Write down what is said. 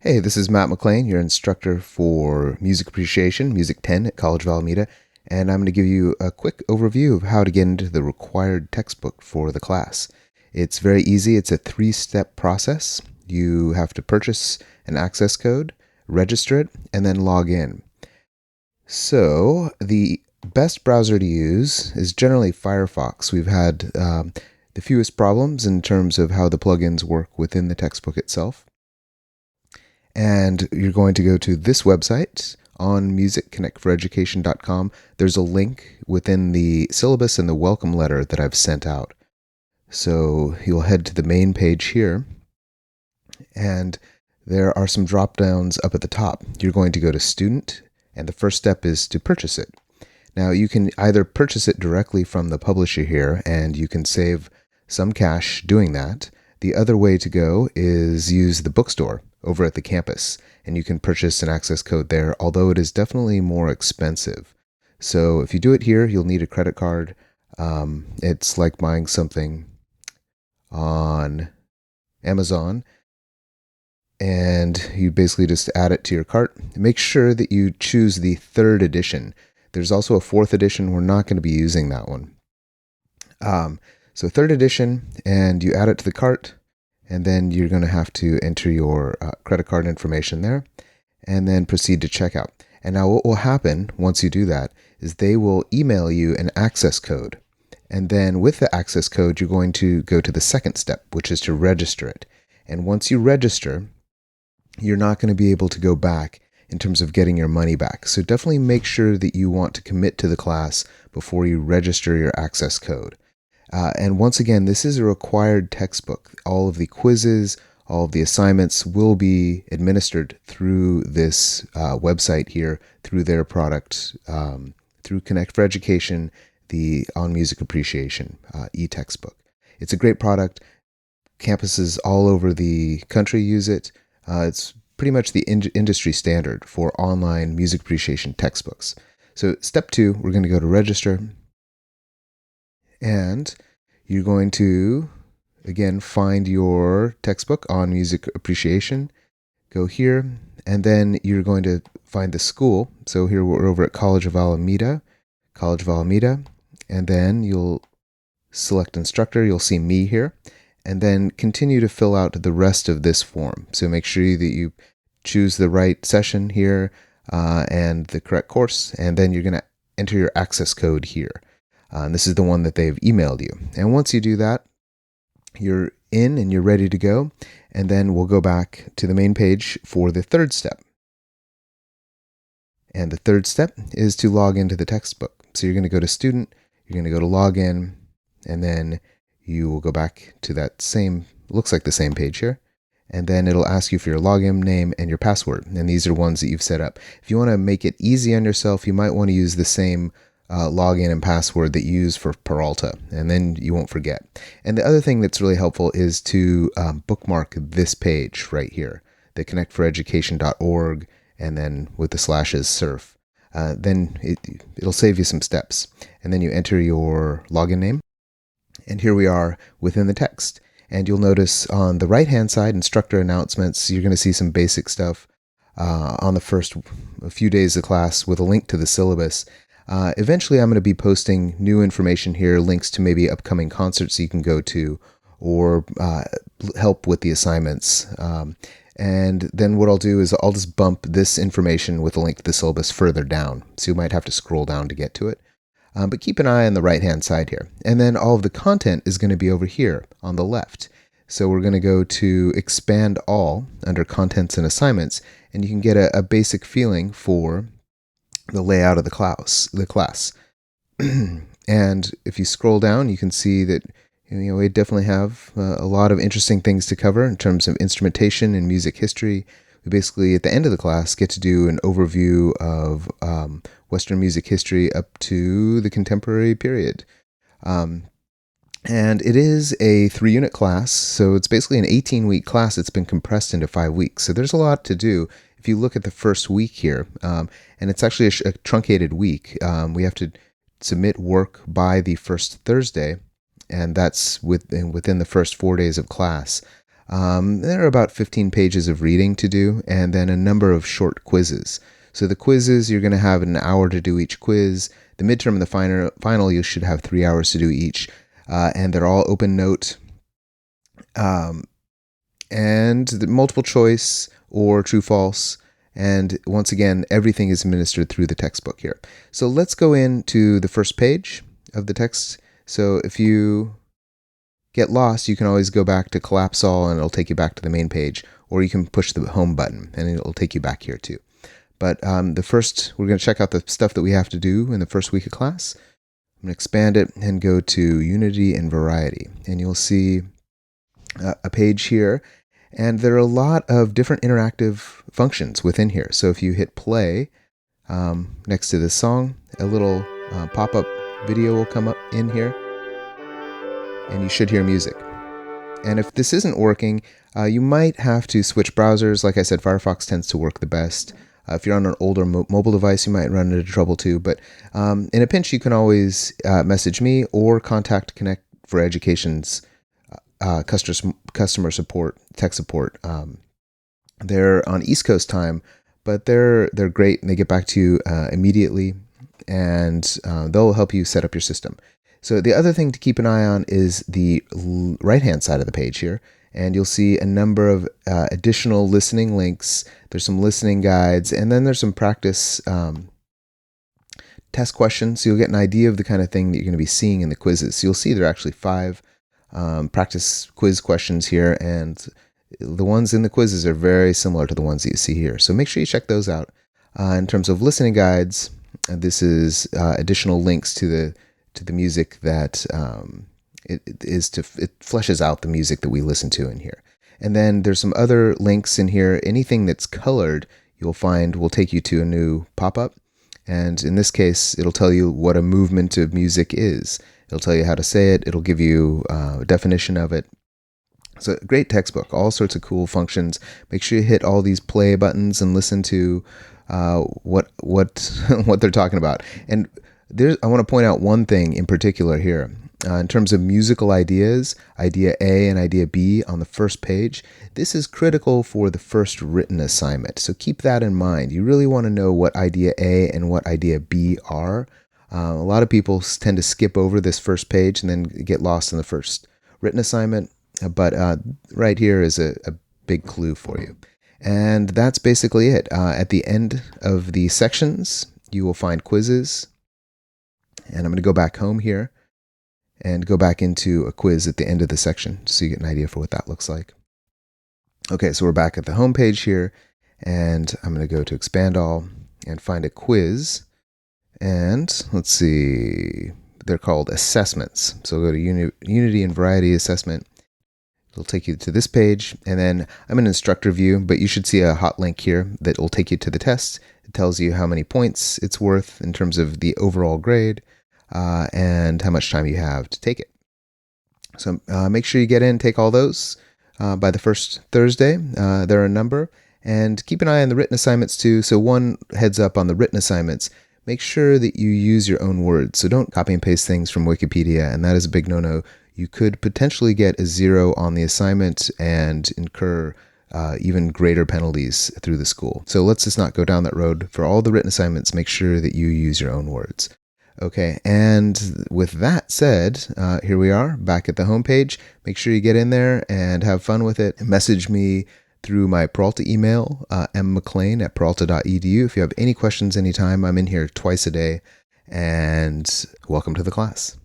Hey, this is Matt McLean, your instructor for Music Appreciation, Music 10 at College of Alameda, and I'm going to give you a quick overview of how to get into the required textbook for the class. It's very easy. It's a three-step process. You have to purchase an access code, register it, and then log in. So, the best browser to use is generally Firefox. We've had the fewest problems in terms of how the plugins work within the textbook itself. And you're going to go to this website on musicconnectforeducation.com. There's a link within the syllabus and the welcome letter that I've sent out. So you'll head to the main page here, and there are some drop downs up at the top. You're going to go to Student, and the first step is to purchase it. Now, you can either purchase it directly from the publisher here, and you can save some cash doing that. The other way to go is use the bookstore over at the campus, and you can purchase an access code there, although it is definitely more expensive. So if you do it here, you'll need a credit card. It's like buying something on Amazon, and you basically just add it to your cart. Make sure that you choose the third edition. There's also a fourth edition. We're not going to be using that one. So third edition, and you add it to the cart, and then you're going to have to enter your credit card information there, and then proceed to checkout. And now what will happen once you do that is they will email you an access code. And then with the access code, you're going to go to the second step, which is to register it. And once you register, you're not going to be able to go back in terms of getting your money back. So definitely make sure that you want to commit to the class before you register your access code. And once again, this is a required textbook. All of the quizzes, all of the assignments will be administered through this website here, through their product, through Connect for Education, the On Music Appreciation e-textbook. It's a great product. Campuses all over the country use it. It's pretty much the industry standard for online music appreciation textbooks. So step 2, we're going to go to register. And you're going to, again, find your textbook on music appreciation. Go here, and then you're going to find the school. So here we're over at College of Alameda, and then you'll select instructor. You'll see me here, and then continue to fill out the rest of this form. So make sure that you choose the right session here and the correct course, and then you're going to enter your access code here. And this is the one that they've emailed you. And once you do that, you're in and you're ready to go. And then we'll go back to the main page for the third step. And the third step is to log into the textbook. So you're going to go to Student, you're going to go to Login, and then you will go back to that same, looks like the same page here. And then it'll ask you for your login name and your password. And these are ones that you've set up. If you want to make it easy on yourself, you might want to use the same login and password that you use for Peralta, and then you won't forget. And the other thing that's really helpful is to bookmark this page right here, the connectforeducation.org, and then with the slashes surf. Then it'll save you some steps. And then you enter your login name, and here we are within the text. And you'll notice on the right-hand side, instructor announcements, you're going to see some basic stuff on the first few days of class with a link to the syllabus. Eventually, I'm going to be posting new information here, links to maybe upcoming concerts you can go to, or help with the assignments. And then what I'll do is I'll just bump this information with a link to the syllabus further down. So you might have to scroll down to get to it. But keep an eye on the right-hand side here. And then all of the content is going to be over here on the left. So we're going to go to Expand All under Contents and Assignments, and you can get a basic feeling for the layout of the class. And if you scroll down, you can see that we definitely have a lot of interesting things to cover in terms of instrumentation and music history. We basically, at the end of the class, get to do an overview of Western music history up to the contemporary period. And it is a 3-unit class, so it's basically an 18-week class that's been compressed into 5 weeks. So there's a lot to do. If you look at the first week here, and it's actually a truncated week, we have to submit work by the first Thursday, and that's within the first 4 days of class. There are about 15 pages of reading to do, and then a number of short quizzes. So the quizzes, you're going to have an hour to do each quiz. The midterm and the final, you should have 3 hours to do each. And they're all open note. And the multiple choice or true false. And once again, everything is administered through the textbook here. So let's go into the first page of the text. So if you get lost, you can always go back to collapse all and it'll take you back to the main page, or you can push the home button and it'll take you back here too. But the first, we're going to check out the stuff that we have to do in the first week of class. I'm going to expand it and go to Unity and Variety, and you'll see a page here, and there are a lot of different interactive functions within here. So if you hit play next to this song, a little pop-up video will come up in here, and you should hear music. And if this isn't working, you might have to switch browsers. Like I said, Firefox tends to work the best. If you're on an older mobile device, you might run into trouble too. But in a pinch, you can always message me or contact Connect for Education's customer support, tech support. They're on East Coast time, but they're great and they get back to you immediately, and they'll help you set up your system. So the other thing to keep an eye on is the right-hand side of the page here, and you'll see a number of additional listening links. There's some listening guides, and then there's some practice test questions, so you'll get an idea of the kind of thing that you're going to be seeing in the quizzes. So you'll see there are actually 5 practice quiz questions here, and the ones in the quizzes are very similar to the ones that you see here. So make sure you check those out. In terms of listening guides, this is additional links to the music that it fleshes out the music that we listen to in here. And then there's some other links in here. Anything that's colored, you'll find will take you to a new pop-up. And in this case, it'll tell you what a movement of music is. It'll tell you how to say it. It'll give you a definition of it. So great textbook, all sorts of cool functions. Make sure you hit all these play buttons and listen to what what they're talking about. And I want to point out one thing in particular here. In terms of musical ideas, idea A and idea B on the first page, this is critical for the first written assignment. So keep that in mind. You really want to know what idea A and what idea B are. A lot of people tend to skip over this first page and then get lost in the first written assignment. But right here is a big clue for you. And that's basically it. At the end of the sections, you will find quizzes. And I'm going to go back home here and go back into a quiz at the end of the section so you get an idea for what that looks like. Okay, so we're back at the home page here, and I'm going to go to Expand All and find a quiz. And let's see, they're called assessments. So go to Unity and Variety Assessment. It'll take you to this page, and then I'm in instructor view, but you should see a hot link here that will take you to the test. It tells you how many points it's worth in terms of the overall grade, and how much time you have to take it. So make sure you get in, take all those by the first Thursday. There are a number, and keep an eye on the written assignments too. So one heads up on the written assignments, make sure that you use your own words. So don't copy and paste things from Wikipedia, and that is a big no-no. You could potentially get a 0 on the assignment and incur even greater penalties through the school. So let's just not go down that road. For all the written assignments, make sure that you use your own words. Okay, and with that said, here we are back at the homepage. Make sure you get in there and have fun with it. Message me through my Peralta email, mmclean@peralta.edu. If you have any questions anytime, I'm in here twice a day. And welcome to the class.